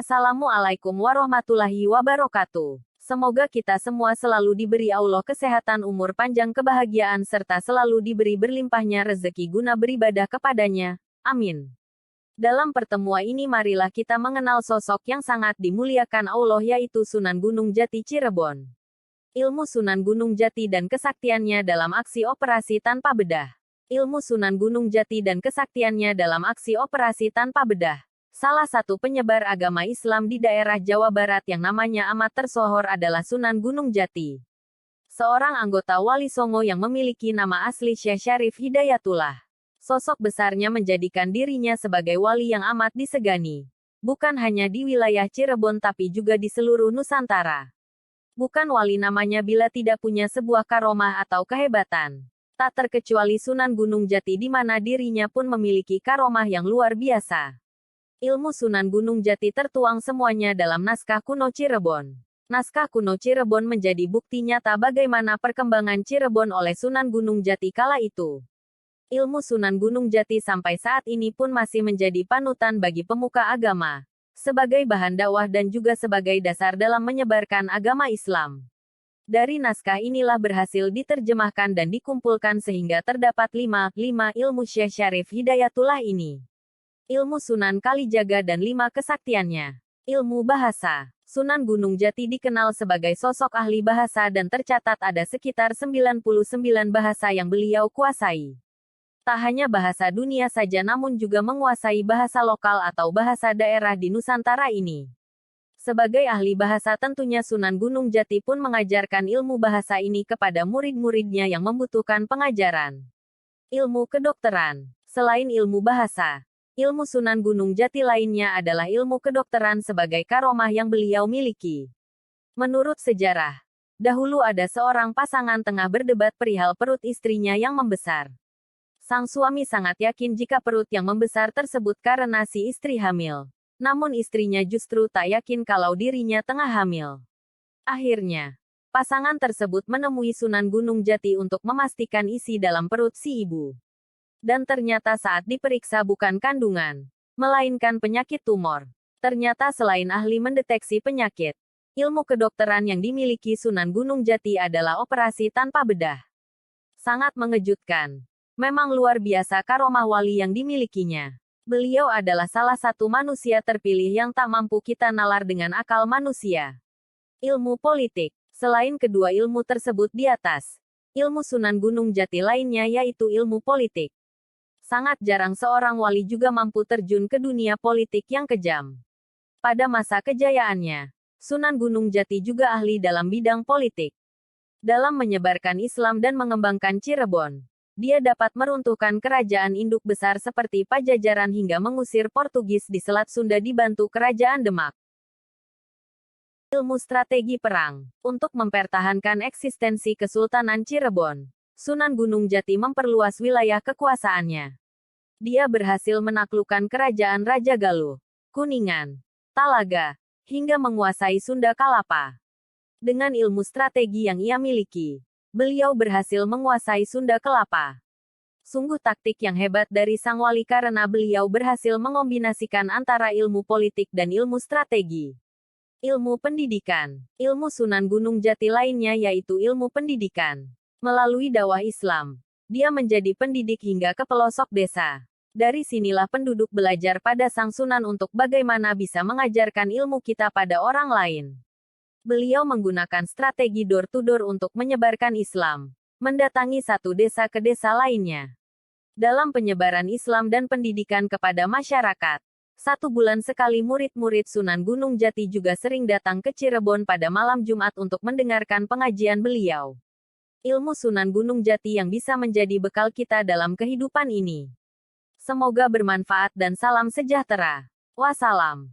Assalamualaikum warahmatullahi wabarakatuh. Semoga kita semua selalu diberi Allah kesehatan, umur panjang, kebahagiaan, serta selalu diberi berlimpahnya rezeki guna beribadah kepadanya. Amin. Dalam pertemuan ini marilah kita mengenal sosok yang sangat dimuliakan Allah, yaitu Sunan Gunung Jati Cirebon. Ilmu Sunan Gunung Jati dan kesaktiannya dalam aksi operasi tanpa bedah. Ilmu Sunan Gunung Jati dan kesaktiannya dalam aksi operasi tanpa bedah. Salah satu penyebar agama Islam di daerah Jawa Barat yang namanya amat tersohor adalah Sunan Gunung Jati. Seorang anggota Wali Songo yang memiliki nama asli Syekh Syarif Hidayatullah. Sosok besarnya menjadikan dirinya sebagai wali yang amat disegani. Bukan hanya di wilayah Cirebon tapi juga di seluruh Nusantara. Bukan wali namanya bila tidak punya sebuah karomah atau kehebatan. Tak terkecuali Sunan Gunung Jati di mana dirinya pun memiliki karomah yang luar biasa. Ilmu Sunan Gunung Jati tertuang semuanya dalam naskah kuno Cirebon. Naskah kuno Cirebon menjadi bukti nyata bagaimana perkembangan Cirebon oleh Sunan Gunung Jati kala itu. Ilmu Sunan Gunung Jati sampai saat ini pun masih menjadi panutan bagi pemuka agama, sebagai bahan dakwah dan juga sebagai dasar dalam menyebarkan agama Islam. Dari naskah inilah berhasil diterjemahkan dan dikumpulkan sehingga terdapat lima ilmu Syekh Syarif Hidayatullah ini. Ilmu Sunan Kalijaga dan 5 kesaktiannya. Ilmu bahasa. Sunan Gunung Jati dikenal sebagai sosok ahli bahasa dan tercatat ada sekitar 99 bahasa yang beliau kuasai. Tak hanya bahasa dunia saja namun juga menguasai bahasa lokal atau bahasa daerah di Nusantara ini. Sebagai ahli bahasa tentunya Sunan Gunung Jati pun mengajarkan ilmu bahasa ini kepada murid-muridnya yang membutuhkan pengajaran. Ilmu kedokteran. Selain ilmu bahasa, ilmu Sunan Gunung Jati lainnya adalah ilmu kedokteran sebagai karomah yang beliau miliki. Menurut sejarah, dahulu ada seorang pasangan tengah berdebat perihal perut istrinya yang membesar. Sang suami sangat yakin jika perut yang membesar tersebut karena si istri hamil. Namun istrinya justru tak yakin kalau dirinya tengah hamil. Akhirnya, pasangan tersebut menemui Sunan Gunung Jati untuk memastikan isi dalam perut si ibu. Dan ternyata saat diperiksa bukan kandungan, melainkan penyakit tumor. Ternyata selain ahli mendeteksi penyakit, ilmu kedokteran yang dimiliki Sunan Gunung Jati adalah operasi tanpa bedah. Sangat mengejutkan. Memang luar biasa karomah wali yang dimilikinya. Beliau adalah salah satu manusia terpilih yang tak mampu kita nalar dengan akal manusia. Ilmu politik. Selain kedua ilmu tersebut di atas, ilmu Sunan Gunung Jati lainnya yaitu ilmu politik. Sangat jarang seorang wali juga mampu terjun ke dunia politik yang kejam. Pada masa kejayaannya, Sunan Gunung Jati juga ahli dalam bidang politik. Dalam menyebarkan Islam dan mengembangkan Cirebon, dia dapat meruntuhkan kerajaan induk besar seperti Pajajaran hingga mengusir Portugis di Selat Sunda dibantu kerajaan Demak. Ilmu strategi perang. Untuk mempertahankan eksistensi Kesultanan Cirebon, Sunan Gunung Jati memperluas wilayah kekuasaannya. Dia berhasil menaklukkan kerajaan Raja Galuh, Kuningan, Talaga, hingga menguasai Sunda Kalapa. Dengan ilmu strategi yang ia miliki, beliau berhasil menguasai Sunda Kelapa. Sungguh taktik yang hebat dari sang wali karena beliau berhasil mengombinasikan antara ilmu politik dan ilmu strategi. Ilmu pendidikan. Ilmu Sunan Gunung Jati lainnya yaitu ilmu pendidikan. Melalui dakwah Islam, dia menjadi pendidik hingga ke pelosok desa. Dari sinilah penduduk belajar pada sang Sunan untuk bagaimana bisa mengajarkan ilmu kita pada orang lain. Beliau menggunakan strategi door-to-door untuk menyebarkan Islam, mendatangi satu desa ke desa lainnya. Dalam penyebaran Islam dan pendidikan kepada masyarakat, 1 bulan sekali murid-murid Sunan Gunung Jati juga sering datang ke Cirebon pada malam Jumat untuk mendengarkan pengajian beliau. Ilmu Sunan Gunung Jati yang bisa menjadi bekal kita dalam kehidupan ini. Semoga bermanfaat dan salam sejahtera. Wassalam.